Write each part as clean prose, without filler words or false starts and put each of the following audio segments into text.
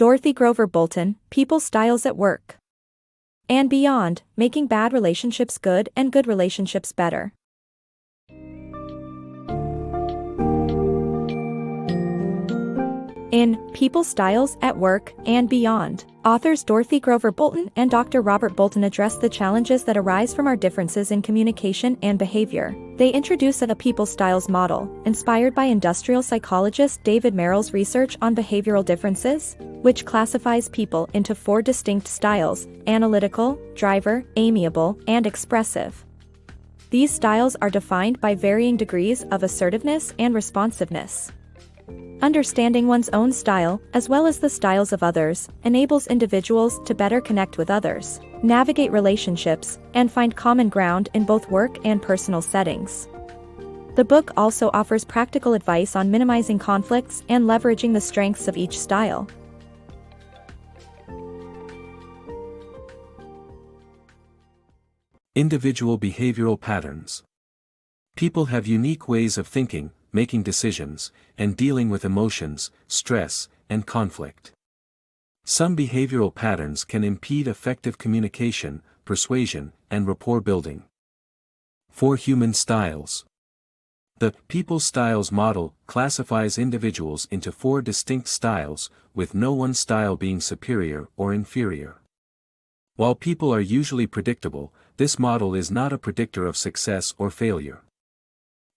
Dorothy Grover Bolton, People Styles at Work and Beyond, Making Bad Relationships Good and Good Relationships Better. In People Styles at Work and Beyond, authors Dorothy Grover Bolton and Dr. Robert Bolton address the challenges that arise from our differences in communication and behavior. They introduce a people styles model, inspired by industrial psychologist David Merrill's research on behavioral differences, which classifies people into 4 distinct styles: analytical, driver, amiable, and expressive. These styles are defined by varying degrees of assertiveness and responsiveness. Understanding one's own style, as well as the styles of others, enables individuals to better connect with others, navigate relationships, and find common ground in both work and personal settings. The book also offers practical advice on minimizing conflicts and leveraging the strengths of each style. Individual behavioral patterns. People have unique ways of thinking, making decisions, and dealing with emotions, stress, and conflict. Some behavioral patterns can impede effective communication, persuasion, and rapport building. 4 human styles. The People Styles model classifies individuals into 4 distinct styles, with no one style being superior or inferior. While people are usually predictable, this model is not a predictor of success or failure.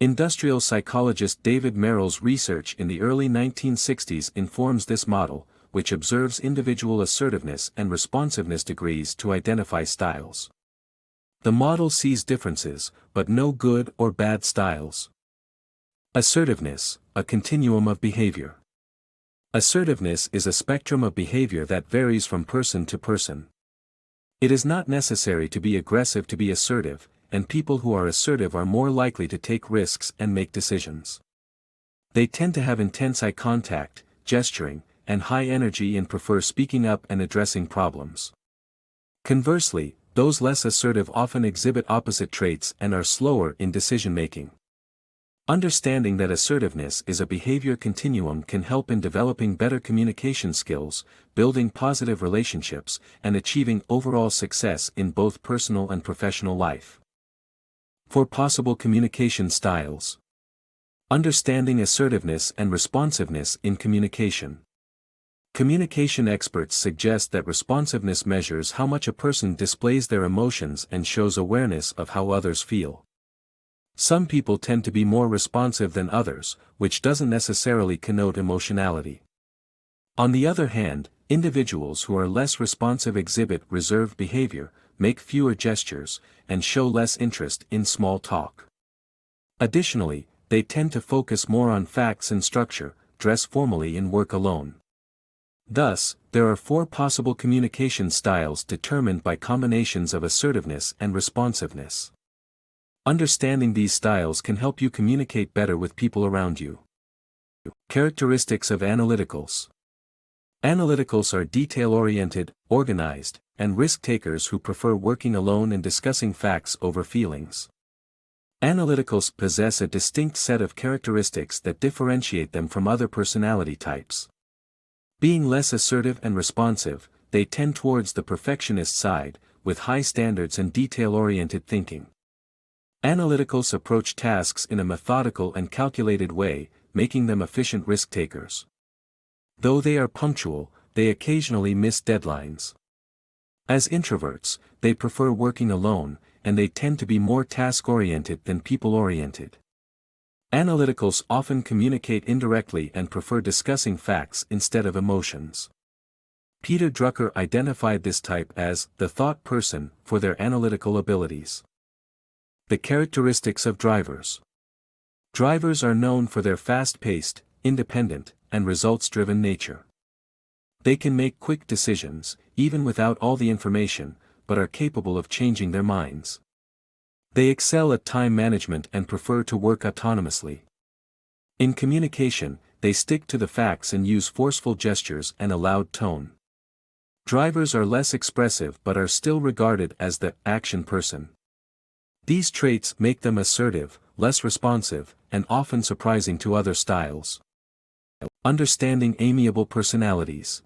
Industrial psychologist David Merrill's research in the early 1960s informs this model, which observes individual assertiveness and responsiveness degrees to identify styles. The model sees differences, but no good or bad styles. Assertiveness, a continuum of behavior. Assertiveness is a spectrum of behavior that varies from person to person. It is not necessary to be aggressive to be assertive, and people who are assertive are more likely to take risks and make decisions. They tend to have intense eye contact, gesturing, and high energy and prefer speaking up and addressing problems. Conversely, those less assertive often exhibit opposite traits and are slower in decision-making. Understanding that assertiveness is a behavior continuum can help in developing better communication skills, building positive relationships, and achieving overall success in both personal and professional life. 4 possible communication styles. Understanding assertiveness and responsiveness in communication. Communication experts suggest that responsiveness measures how much a person displays their emotions and shows awareness of how others feel. Some people tend to be more responsive than others, which doesn't necessarily connote emotionality. On the other hand, individuals who are less responsive exhibit reserved behavior, make fewer gestures, and show less interest in small talk. Additionally, they tend to focus more on facts and structure, dress formally and work alone. Thus, there are 4 possible communication styles determined by combinations of assertiveness and responsiveness. Understanding these styles can help you communicate better with people around you. Characteristics of analyticals. Analyticals are detail-oriented, organized, and risk-takers who prefer working alone and discussing facts over feelings. Analyticals possess a distinct set of characteristics that differentiate them from other personality types. Being less assertive and responsive, they tend towards the perfectionist side, with high standards and detail-oriented thinking. Analyticals approach tasks in a methodical and calculated way, making them efficient risk-takers. Though they are punctual, they occasionally miss deadlines. As introverts, they prefer working alone, and they tend to be more task-oriented than people-oriented. Analyticals often communicate indirectly and prefer discussing facts instead of emotions. Peter Drucker identified this type as the thought person for their analytical abilities. The characteristics of drivers. Drivers are known for their fast-paced, independent, and results-driven nature. They can make quick decisions, even without all the information, but are capable of changing their minds. They excel at time management and prefer to work autonomously. In communication, they stick to the facts and use forceful gestures and a loud tone. Drivers are less expressive but are still regarded as the action person. These traits make them assertive, less responsive, and often surprising to other styles. Understanding amiable personalities.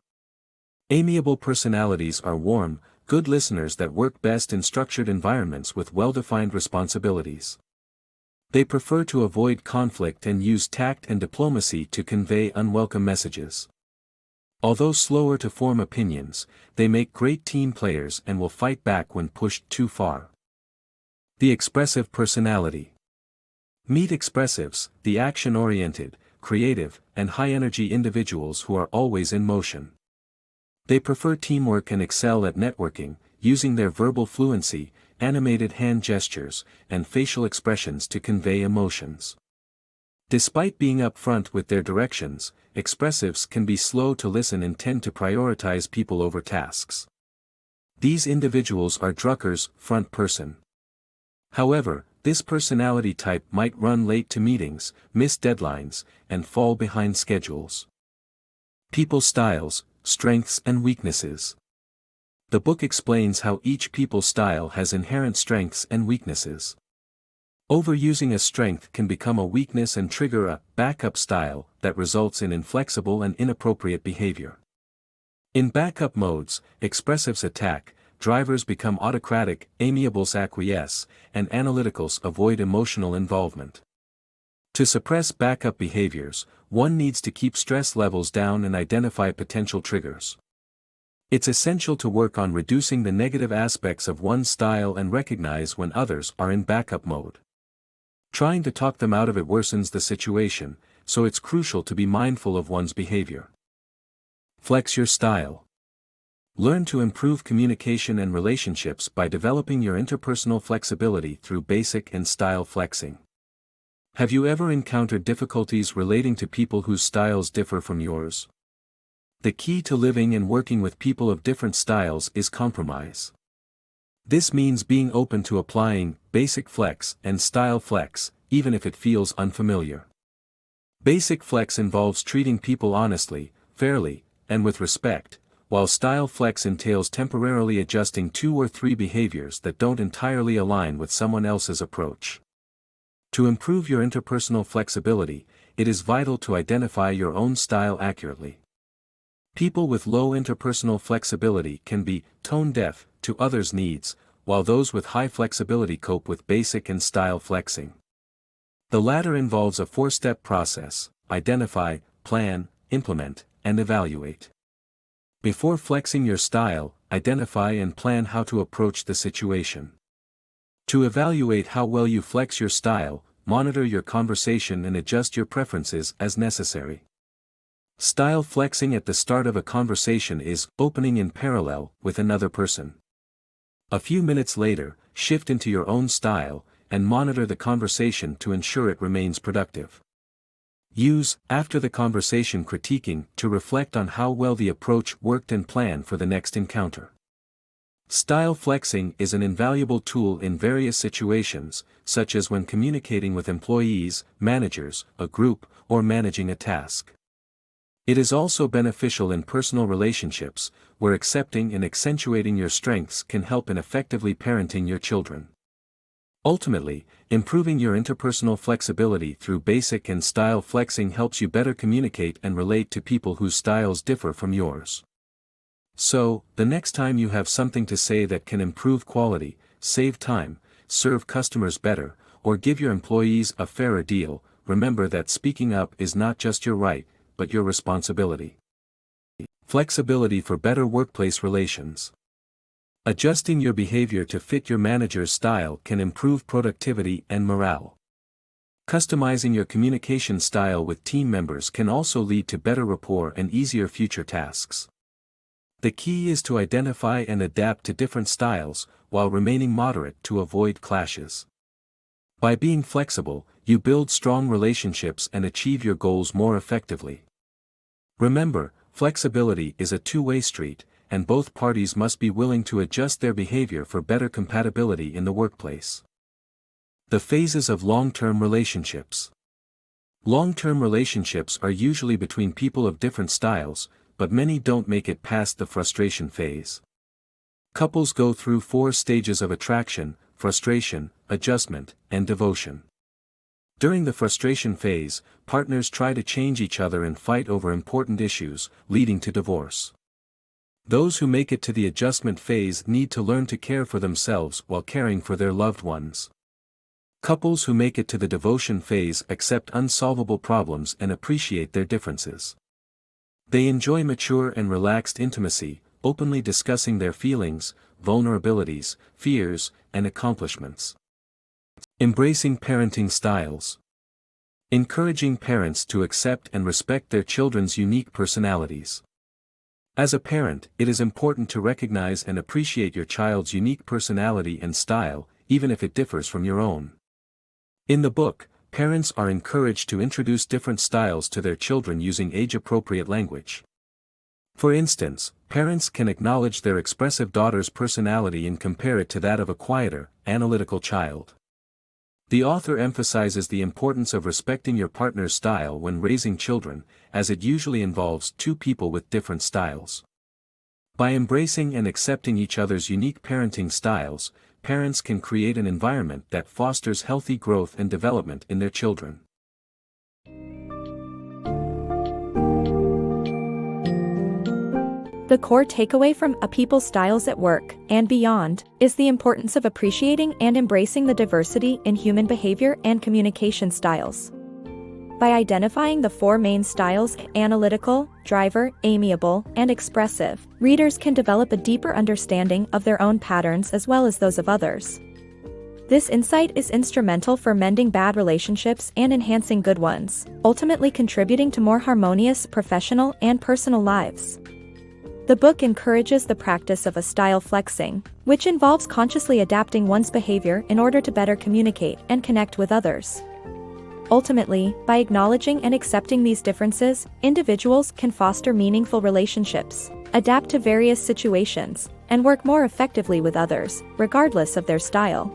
Amiable personalities are warm, good listeners that work best in structured environments with well-defined responsibilities. They prefer to avoid conflict and use tact and diplomacy to convey unwelcome messages. Although slower to form opinions, they make great team players and will fight back when pushed too far. The expressive personality. Meet expressives, the action-oriented, creative, and high-energy individuals who are always in motion. They prefer teamwork and excel at networking, using their verbal fluency, animated hand gestures, and facial expressions to convey emotions. Despite being upfront with their directions, expressives can be slow to listen and tend to prioritize people over tasks. These individuals are Drucker's front person. However, this personality type might run late to meetings, miss deadlines, and fall behind schedules. People styles, strengths and weaknesses. The book explains how each people style has inherent strengths and weaknesses. Overusing a strength can become a weakness and trigger a backup style that results in inflexible and inappropriate behavior. In backup modes, expressives attack, drivers become autocratic, amiables acquiesce, and analyticals avoid emotional involvement. To suppress backup behaviors, one needs to keep stress levels down and identify potential triggers. It's essential to work on reducing the negative aspects of one's style and recognize when others are in backup mode. Trying to talk them out of it worsens the situation, so it's crucial to be mindful of one's behavior. Flex your style. Learn to improve communication and relationships by developing your interpersonal flexibility through basic and style flexing. Have you ever encountered difficulties relating to people whose styles differ from yours? The key to living and working with people of different styles is compromise. This means being open to applying basic flex and style flex, even if it feels unfamiliar. Basic flex involves treating people honestly, fairly, and with respect, while style flex entails temporarily adjusting 2 or 3 behaviors that don't entirely align with someone else's approach. To improve your interpersonal flexibility, it is vital to identify your own style accurately. People with low interpersonal flexibility can be tone-deaf to others' needs, while those with high flexibility cope with basic and style flexing. The latter involves a 4-step process: identify, plan, implement, and evaluate. Before flexing your style, identify and plan how to approach the situation. To evaluate how well you flex your style, monitor your conversation and adjust your preferences as necessary. Style flexing at the start of a conversation is opening in parallel with another person. A few minutes later, shift into your own style, and monitor the conversation to ensure it remains productive. Use after the conversation critiquing to reflect on how well the approach worked and plan for the next encounter. Style flexing is an invaluable tool in various situations, such as when communicating with employees, managers, a group, or managing a task. It is also beneficial in personal relationships, where accepting and accentuating your strengths can help in effectively parenting your children. Ultimately, improving your interpersonal flexibility through basic and style flexing helps you better communicate and relate to people whose styles differ from yours. So, the next time you have something to say that can improve quality, save time, serve customers better, or give your employees a fairer deal, remember that speaking up is not just your right, but your responsibility. Flexibility for better workplace relations. Adjusting your behavior to fit your manager's style can improve productivity and morale. Customizing your communication style with team members can also lead to better rapport and easier future tasks. The key is to identify and adapt to different styles, while remaining moderate to avoid clashes. By being flexible, you build strong relationships and achieve your goals more effectively. Remember, flexibility is a two-way street, and both parties must be willing to adjust their behavior for better compatibility in the workplace. The phases of long-term relationships. Long-term relationships are usually between people of different styles, but many don't make it past the frustration phase. Couples go through 4 stages of attraction, frustration, adjustment, and devotion. During the frustration phase, partners try to change each other and fight over important issues, leading to divorce. Those who make it to the adjustment phase need to learn to care for themselves while caring for their loved ones. Couples who make it to the devotion phase accept unsolvable problems and appreciate their differences. They enjoy mature and relaxed intimacy, openly discussing their feelings, vulnerabilities, fears, and accomplishments. Embracing parenting styles. Encouraging parents to accept and respect their children's unique personalities. As a parent, it is important to recognize and appreciate your child's unique personality and style, even if it differs from your own. In the book, parents are encouraged to introduce different styles to their children using age-appropriate language. For instance, parents can acknowledge their expressive daughter's personality and compare it to that of a quieter, analytical child. The author emphasizes the importance of respecting your partner's style when raising children, as it usually involves two people with different styles. By embracing and accepting each other's unique parenting styles, parents can create an environment that fosters healthy growth and development in their children. The core takeaway from Amiable Styles at Work and Beyond is the importance of appreciating and embracing the diversity in human behavior and communication styles. By identifying the four main styles: analytical, driver, amiable, and expressive, readers can develop a deeper understanding of their own patterns as well as those of others. This insight is instrumental for mending bad relationships and enhancing good ones, ultimately contributing to more harmonious professional and personal lives. The book encourages the practice of a style flexing, which involves consciously adapting one's behavior in order to better communicate and connect with others. Ultimately, by acknowledging and accepting these differences, individuals can foster meaningful relationships, adapt to various situations, and work more effectively with others, regardless of their style.